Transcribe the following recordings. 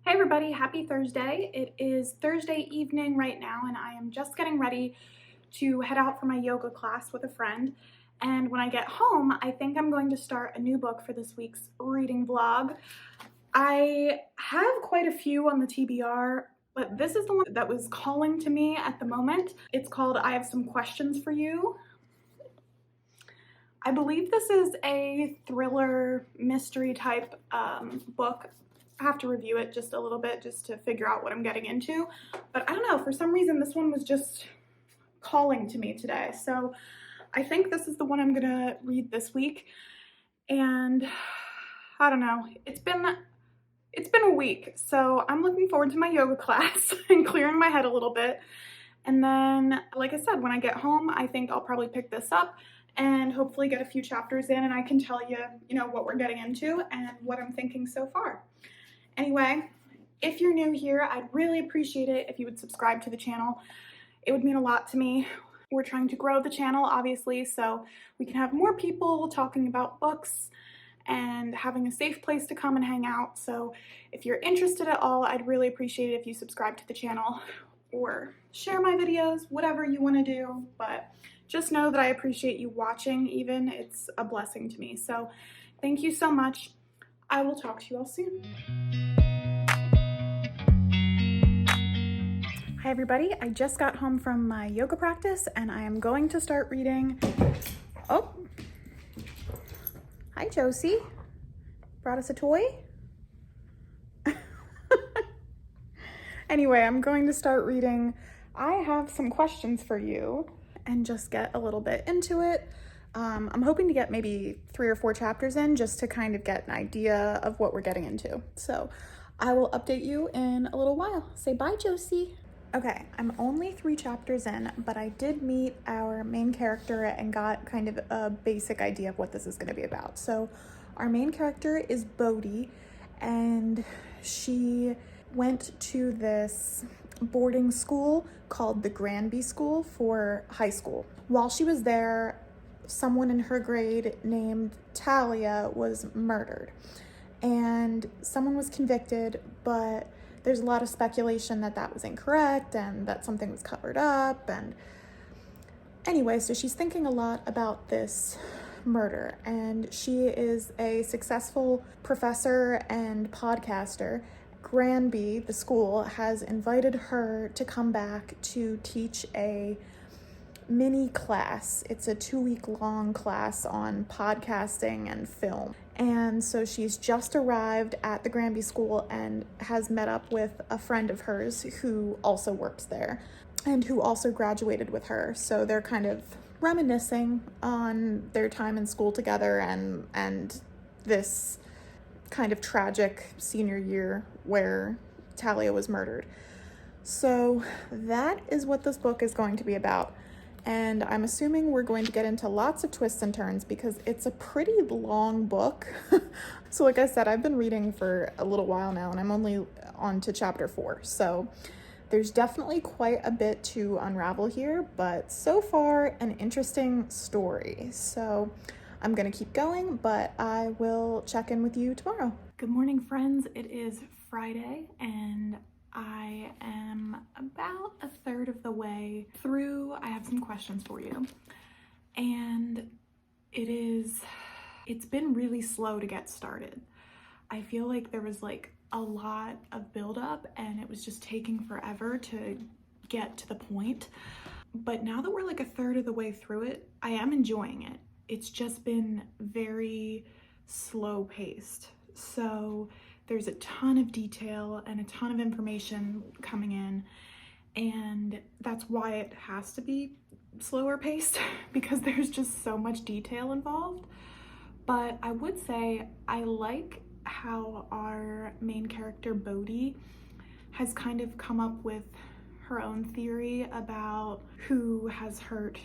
Hey everybody, happy Thursday. It is Thursday evening right now and I am just getting ready to head out for my yoga class with a friend. And when I get home, I think I'm going to start a new book for this week's reading vlog. I have quite a few on the TBR, but this is the one that was calling to me at the moment. It's called I Have Some Questions for You. I believe this is a thriller mystery type book. I have to review it just a little bit just to figure out what I'm getting into. But I don't know, for some reason this one was just calling to me today. So I think this is the one I'm gonna read this week. And I don't know, it's been a week. So I'm looking forward to my yoga class and clearing my head a little bit. And then, like I said, when I get home, I think I'll probably pick this up and hopefully get a few chapters in and I can tell you, what we're getting into and what I'm thinking so far. Anyway, if you're new here, I'd really appreciate it if you would subscribe to the channel. It would mean a lot to me. We're trying to grow the channel, obviously, so we can have more people talking about books and having a safe place to come and hang out. So if you're interested at all, I'd really appreciate it if you subscribe to the channel or share my videos, whatever you want to do. But just know that I appreciate you watching even. It's a blessing to me. So thank you so much. I will talk to you all soon. Hi everybody, I just got home from my yoga practice and I am going to start reading. Oh, hi Josie. Brought us a toy? Anyway, I'm going to start reading I Have Some Questions for You and just get a little bit into it. I'm hoping to get maybe 3 or 4 chapters in just to kind of get an idea of what we're getting into. So I will update you in a little while. Say bye, Josie. Okay, I'm only 3 chapters in, but I did meet our main character and got kind of a basic idea of what this is going to be about. So our main character is Bodhi, and she went to this boarding school called the Granby School for high school. While she was there, someone in her grade named Talia was murdered, and someone was convicted, but there's a lot of speculation that that was incorrect and that something was covered up. And anyway, so she's thinking a lot about this murder, and she is a successful professor and podcaster. Granby, the school, has invited her to come back to teach a mini class. It's a 2-week-long class on podcasting and film. And so she's just arrived at the Granby School and has met up with a friend of hers who also works there and who also graduated with her. So they're kind of reminiscing on their time in school together and this kind of tragic senior year where Talia was murdered. So that is what this book is going to be about. And I'm assuming we're going to get into lots of twists and turns because it's a pretty long book. So like I said, I've been reading for a little while now and I'm only on to chapter 4. So there's definitely quite a bit to unravel here, but so far an interesting story. So I'm gonna keep going, but I will check in with you tomorrow. Good morning, friends. It is Friday and I am about a third of the way through. I have some questions for you. And it's been really slow to get started. I feel like there was like a lot of buildup and it was just taking forever to get to the point. But now that we're like a third of the way through it, I am enjoying it. It's just been very slow paced. So there's a ton of detail and a ton of information coming in, and that's why it has to be slower paced because there's just so much detail involved. But I would say I like how our main character Bodhi has kind of come up with her own theory about who has hurt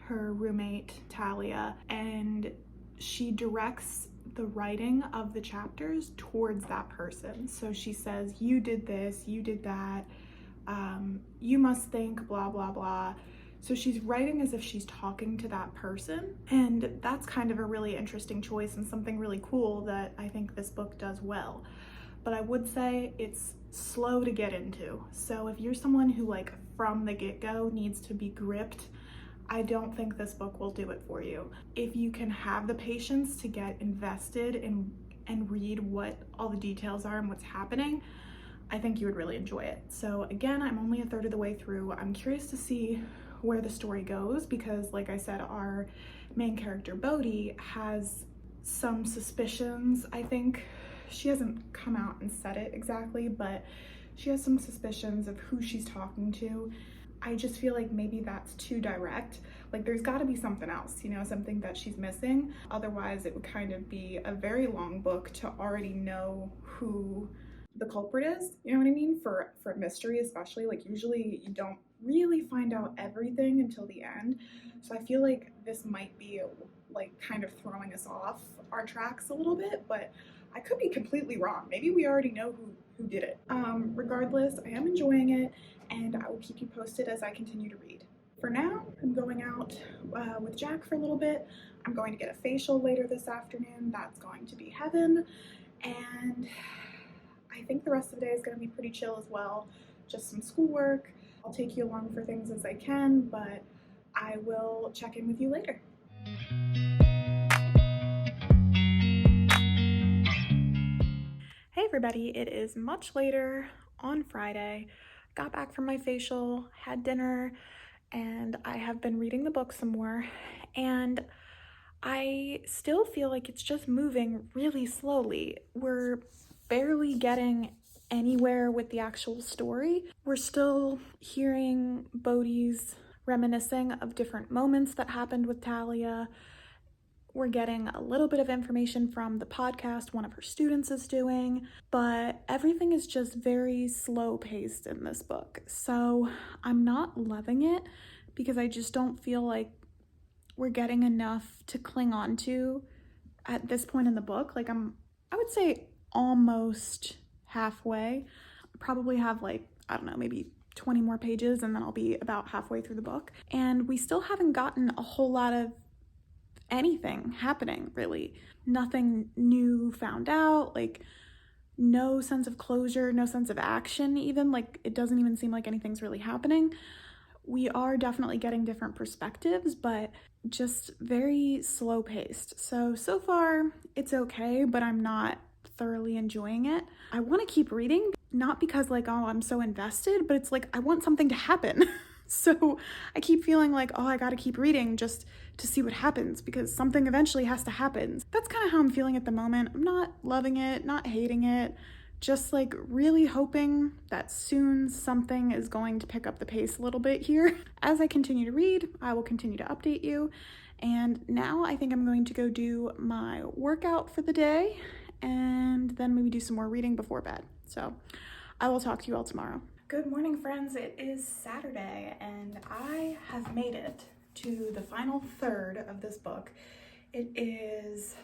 her roommate Talia, and she directs the writing of the chapters towards that person. So she says, you did this, you did that, you must think blah blah blah. So she's writing as if she's talking to that person, and that's kind of a really interesting choice and something really cool that I think this book does well. But I would say it's slow to get into. So if you're someone who like from the get-go needs to be gripped, I don't think this book will do it for you. If you can have the patience to get invested in and read what all the details are and what's happening, I think you would really enjoy it. So again, I'm only a third of the way through. I'm curious to see where the story goes because, like I said, our main character Bodhi has some suspicions. I think she hasn't come out and said it exactly, but she has some suspicions of who she's talking to. I just feel like maybe that's too direct. Like there's got to be something else, you know, something that she's missing. Otherwise it would kind of be a very long book to already know who the culprit is, you know what I mean? For a mystery especially, like usually you don't really find out everything until the end. So I feel like this might be like kind of throwing us off our tracks a little bit, but I could be completely wrong. Maybe we already know who did it. Regardless, I am enjoying it and I will keep you posted as I continue to read. For now, I'm going out with Jack for a little bit. I'm going to get a facial later this afternoon. That's going to be heaven. And I think the rest of the day is going to be pretty chill as well. Just some schoolwork. I'll take you along for things as I can, but I will check in with you later. Hey everybody, it is much later on Friday. Got back from my facial, had dinner, and I have been reading the book some more. And I still feel like it's just moving really slowly. We're barely getting anywhere with the actual story. We're still hearing Bodhi's reminiscing of different moments that happened with Talia. We're getting a little bit of information from the podcast one of her students is doing, but everything is just very slow paced in this book. So I'm not loving it because I just don't feel like we're getting enough to cling on to at this point in the book. Like I would say almost halfway. Probably have like, I don't know, maybe 20 more pages and then I'll be about halfway through the book. And we still haven't gotten a whole lot of anything happening, really. Nothing new found out, like no sense of closure, no sense of action even. Like it doesn't even seem like anything's really happening. We are definitely getting different perspectives, but just very slow paced. So far it's okay, but I'm not thoroughly enjoying it. I want to keep reading, not because like, oh, I'm so invested, but it's like I want something to happen. So I keep feeling like, oh, I gotta keep reading just to see what happens because something eventually has to happen. That's kind of how I'm feeling at the moment. I'm not loving it, not hating it, just like really hoping that soon something is going to pick up the pace a little bit here. As I continue to read, I will continue to update you. And now I think I'm going to go do my workout for the day and then maybe do some more reading before bed. So I will talk to you all tomorrow. Good morning, friends. It is Saturday and I have made it to the final third of this book. It is,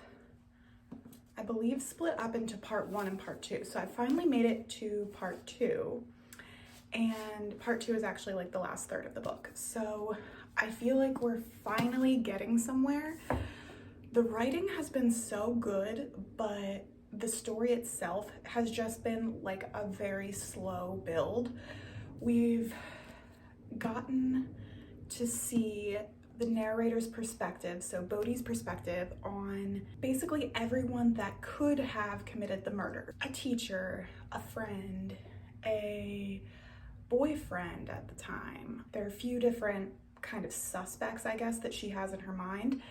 I believe, split up into part 1 and part 2. So I finally made it to part 2 and part 2 is actually like the last third of the book. So I feel like we're finally getting somewhere. The writing has been so good, but the story itself has just been like a very slow build. We've gotten to see the narrator's perspective, so Bodhi's perspective, on basically everyone that could have committed the murder. A teacher, a friend, a boyfriend at the time. There are a few different kind of suspects, I guess, that she has in her mind.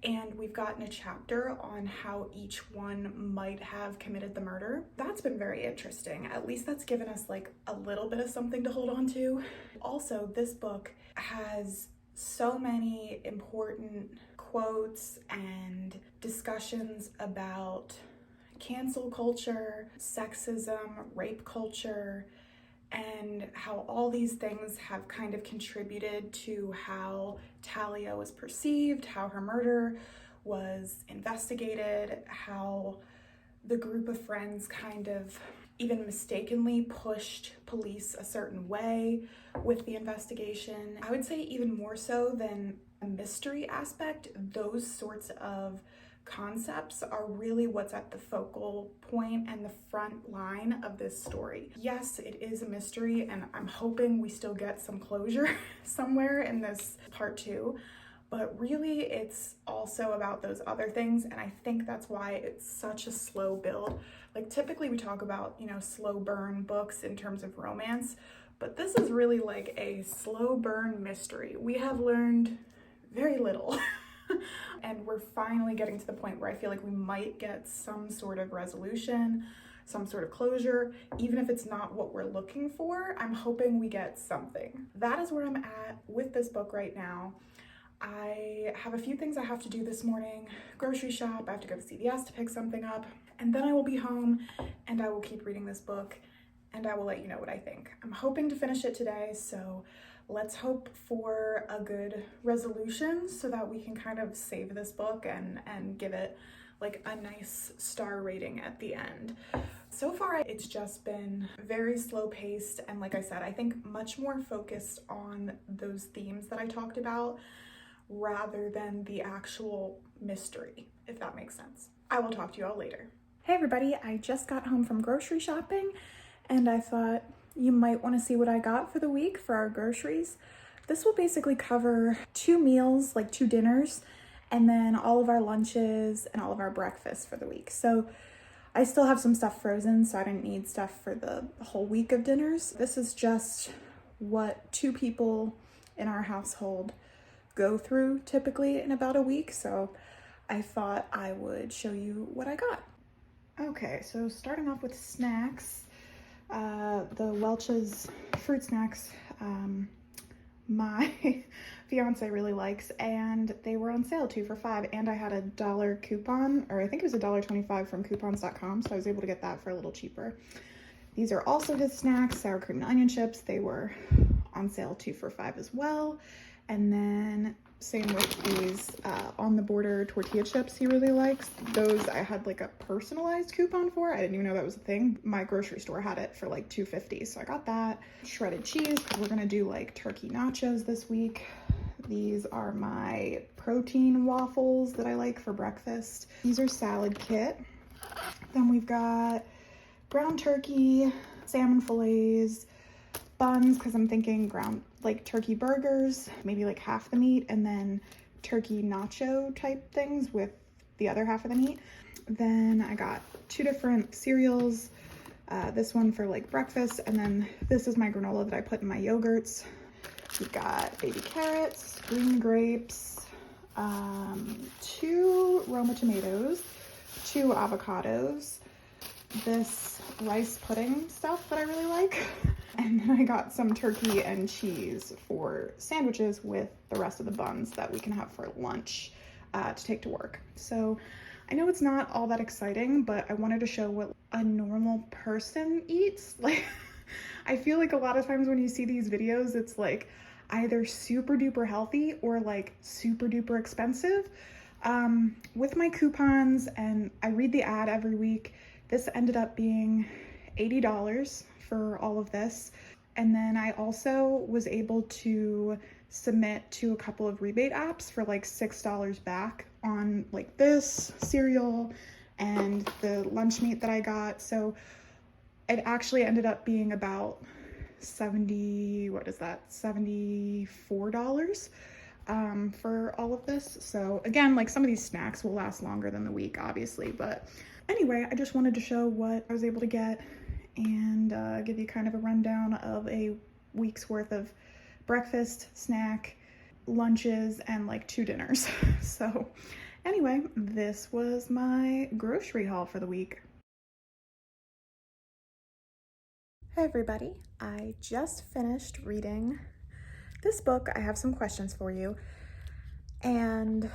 And we've gotten a chapter on how each one might have committed the murder. That's been very interesting. At least that's given us like a little bit of something to hold on to. Also, this book has so many important quotes and discussions about cancel culture, sexism, rape culture, and how all these things have kind of contributed to how Talia was perceived, how her murder was investigated, how the group of friends kind of even mistakenly pushed police a certain way with the investigation. I would say even more so than a mystery aspect, those sorts of concepts are really what's at the focal point and the front line of this story. Yes, it is a mystery, and I'm hoping we still get some closure somewhere in this part 2, but really it's also about those other things, and I think that's why it's such a slow build. Like typically we talk about, you know, slow burn books in terms of romance, but this is really like a slow burn mystery. We have learned very little. And we're finally getting to the point where I feel like we might get some sort of resolution, some sort of closure. Even if it's not what we're looking for, I'm hoping we get something. That is where I'm at with this book right now. I have a few things I have to do this morning. Grocery shop, I have to go to CVS to pick something up, and then I will be home and I will keep reading this book and I will let you know what I think. I'm hoping to finish it today, so let's hope for a good resolution so that we can kind of save this book and give it like a nice star rating at the end. So far, it's just been very slow paced, and like I said, I think much more focused on those themes that I talked about rather than the actual mystery, if that makes sense. I will talk to you all later. Hey everybody, I just got home from grocery shopping and I thought you might want to see what I got for the week for our groceries. This will basically cover 2 meals, like 2 dinners, and then all of our lunches and all of our breakfasts for the week. So I still have some stuff frozen, so I didn't need stuff for the whole week of dinners. This is just what 2 people in our household go through typically in about a week, so I thought I would show you what I got. Okay, so starting off with snacks, the Welch's fruit snacks, my fiance really likes, and they were on sale 2 for $5, and I had a $1 coupon, or I think it was $1.25 from coupons.com, so I was able to get that for a little cheaper. These are also his snacks, sour cream and onion chips. They were on sale 2 for $5 as well. And then same with these on the border tortilla chips he really likes. Those I had like a personalized coupon for. I didn't even know that was a thing. My grocery store had it for like $2.50, so I got that. Shredded cheese, because we're gonna do like turkey nachos this week. These are my protein waffles that I like for breakfast. These are salad kit. Then we've got ground turkey, salmon fillets, buns, because I'm thinking ground like turkey burgers, maybe like half the meat, and then turkey nacho type things with the other half of the meat. Then I got 2 different cereals, this one for like breakfast, and then this is my granola that I put in my yogurts. We've got baby carrots, green grapes, 2 Roma tomatoes, 2 avocados, this rice pudding stuff that I really like. And then I got some turkey and cheese for sandwiches with the rest of the buns that we can have for lunch to take to work. So I know it's not all that exciting, but I wanted to show what a normal person eats. Like, I feel like a lot of times when you see these videos, it's like either super duper healthy or like super duper expensive. With my coupons, and I read the ad every week, this ended up being $80 for all of this. And then I also was able to submit to a couple of rebate apps for like $6 back on like this cereal and the lunch meat that I got. So it actually ended up being about $74 for all of this. So again, like some of these snacks will last longer than the week, obviously, but anyway, I just wanted to show what I was able to get and give you kind of a rundown of a week's worth of breakfast, snack, lunches, and like 2 dinners. So anyway, this was my grocery haul for the week. Hey everybody, I just finished reading this book. I have some questions for you, and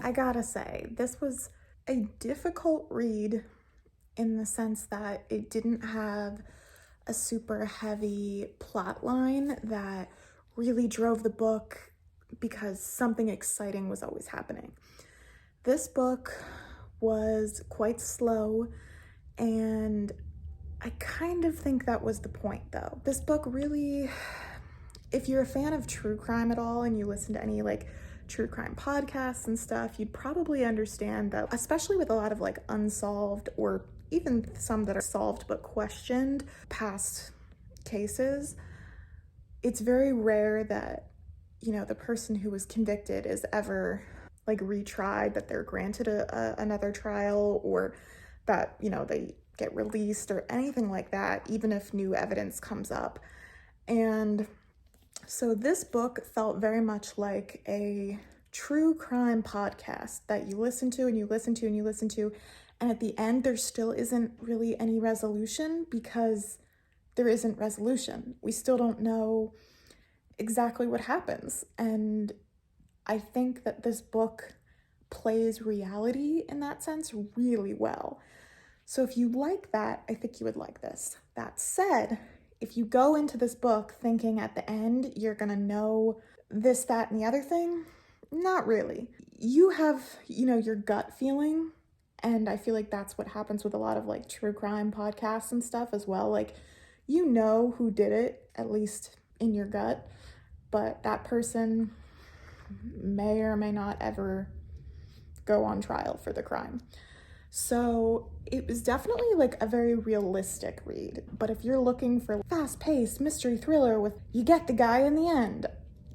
I gotta say, this was a difficult read in the sense that it didn't have a super heavy plot line that really drove the book because something exciting was always happening. This book was quite slow, and I kind of think that was the point though. This book really, if you're a fan of true crime at all and you listen to any like true crime podcasts and stuff, you'd probably understand that, especially with a lot of like unsolved or even some that are solved but questioned past cases, it's very rare that, you know, the person who was convicted is ever like retried, that they're granted another trial, or that, you know, they get released or anything like that, even if new evidence comes up. And so this book felt very much like a true crime podcast that you listen to and you listen to and you listen to, and at the end there still isn't really any resolution, because there isn't resolution. We still don't know exactly what happens. And I think that this book plays reality in that sense really well. So if you like that, I think you would like this. That said, if you go into this book thinking at the end you're gonna know this, that, and the other thing, not really. You have, you know, your gut feeling, and I feel like that's what happens with a lot of like true crime podcasts and stuff as well. Like, you know who did it, at least in your gut, but that person may or may not ever go on trial for the crime. So it was definitely like a very realistic read. But if you're looking for fast-paced mystery thriller with you get the guy in the end,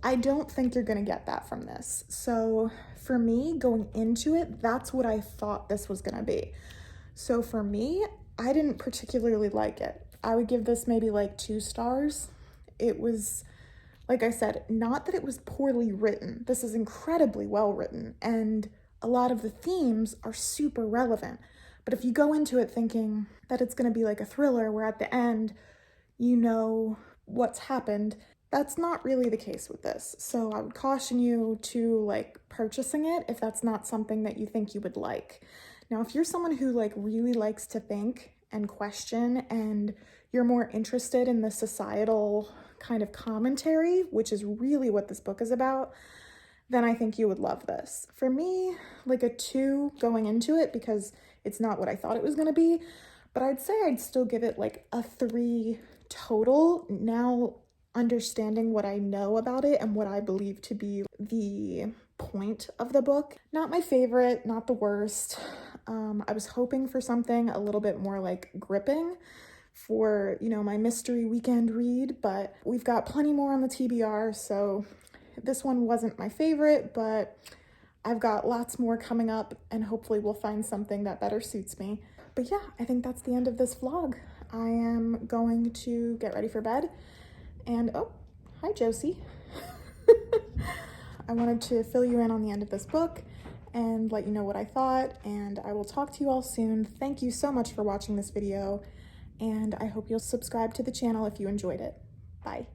I don't think you're gonna get that from this. So for me, going into it, that's what I thought this was gonna be. So for me, I didn't particularly like it. I would give this maybe like 2 stars. It was, like I said, not that it was poorly written. This is incredibly well written, and a lot of the themes are super relevant. But if you go into it thinking that it's going to be like a thriller where at the end you know what's happened, that's not really the case with this. So I would caution you to like purchasing it if that's not something that you think you would like. Now, if you're someone who like really likes to think and question, and you're more interested in the societal kind of commentary, which is really what this book is about, then I think you would love this. For me, like a 2 going into it, because it's not what I thought it was going to be, but I'd say I'd still give it like a 3 total, now understanding what I know about it and what I believe to be the point of the book. Not my favorite, not the worst. I was hoping for something a little bit more like gripping for, you know, my mystery weekend read, but we've got plenty more on the TBR, so this one wasn't my favorite, but I've got lots more coming up, and hopefully we'll find something that better suits me. But yeah, I think that's the end of this vlog. I am going to get ready for bed, and oh, hi Josie. I wanted to fill you in on the end of this book and let you know what I thought, and I will talk to you all soon. Thank you so much for watching this video, and I hope you'll subscribe to the channel if you enjoyed it. Bye.